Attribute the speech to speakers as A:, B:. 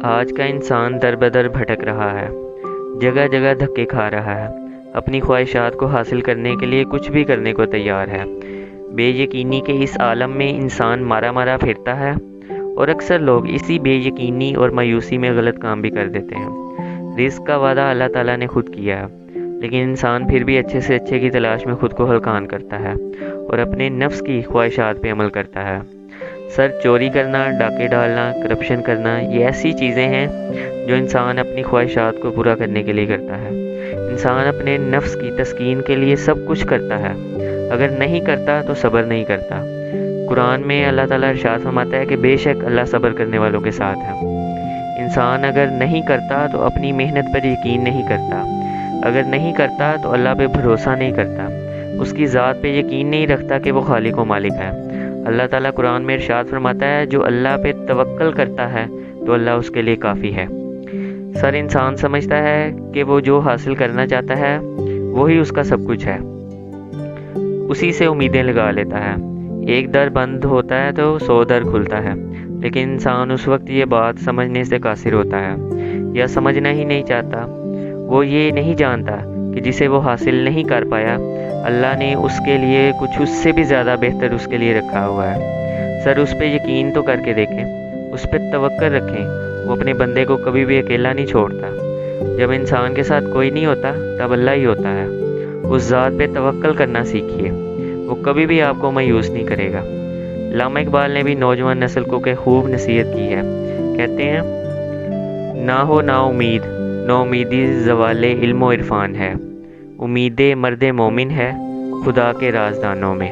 A: آج کا انسان در بدر بھٹک رہا ہے، جگہ جگہ دھکے کھا رہا ہے، اپنی خواہشات کو حاصل کرنے کے لیے کچھ بھی کرنے کو تیار ہے۔ بے یقینی کے اس عالم میں انسان مارا مارا پھرتا ہے، اور اکثر لوگ اسی بے یقینی اور مایوسی میں غلط کام بھی کر دیتے ہیں۔ رزق کا وعدہ اللہ تعالیٰ نے خود کیا ہے، لیکن انسان پھر بھی اچھے سے اچھے کی تلاش میں خود کو ہلکان کرتا ہے اور اپنے نفس کی خواہشات پہ عمل کرتا ہے۔ چوری کرنا، ڈاکے ڈالنا، کرپشن کرنا، یہ ایسی چیزیں ہیں جو انسان اپنی خواہشات کو پورا کرنے کے لیے کرتا ہے۔ انسان اپنے نفس کی تسکین کے لیے سب کچھ کرتا ہے، اگر نہیں کرتا تو صبر نہیں کرتا۔ قرآن میں اللہ تعالیٰ ارشاد فرماتا ہے کہ بے شک اللہ صبر کرنے والوں کے ساتھ ہے۔ انسان اگر نہیں کرتا تو اپنی محنت پر یقین نہیں کرتا، اگر نہیں کرتا تو اللہ پہ بھروسہ نہیں کرتا، اس کی ذات پہ یقین نہیں رکھتا کہ وہ خالق و مالک ہے۔ اللہ تعالیٰ قرآن میں ارشاد فرماتا ہے جو اللہ پہ توکل کرتا ہے تو اللہ اس کے لیے کافی ہے۔ انسان سمجھتا ہے کہ وہ جو حاصل کرنا چاہتا ہے وہی اس کا سب کچھ ہے، اسی سے امیدیں لگا لیتا ہے۔ ایک در بند ہوتا ہے تو 100 در کھلتا ہے، لیکن انسان اس وقت یہ بات سمجھنے سے قاصر ہوتا ہے یا سمجھنا ہی نہیں چاہتا۔ وہ یہ نہیں جانتا کہ جسے وہ حاصل نہیں کر پایا، اللہ نے اس کے لیے کچھ اس سے بھی زیادہ بہتر اس کے لیے رکھا ہوا ہے۔ اس پہ یقین تو کر کے دیکھیں، اس پہ توکل رکھیں، وہ اپنے بندے کو کبھی بھی اکیلا نہیں چھوڑتا۔ جب انسان کے ساتھ کوئی نہیں ہوتا تب اللہ ہی ہوتا ہے۔ اس ذات پہ توکل کرنا سیکھیے، وہ کبھی بھی آپ کو مایوس نہیں کرے گا۔ علامہ اقبال نے بھی نوجوان نسل کو خوب نصیحت کی ہے، کہتے ہیں نہ ہو نا امید، نو امیدی زوال علم و عرفان ہے، امید مرد مومن ہے خدا کے رازدانوں میں۔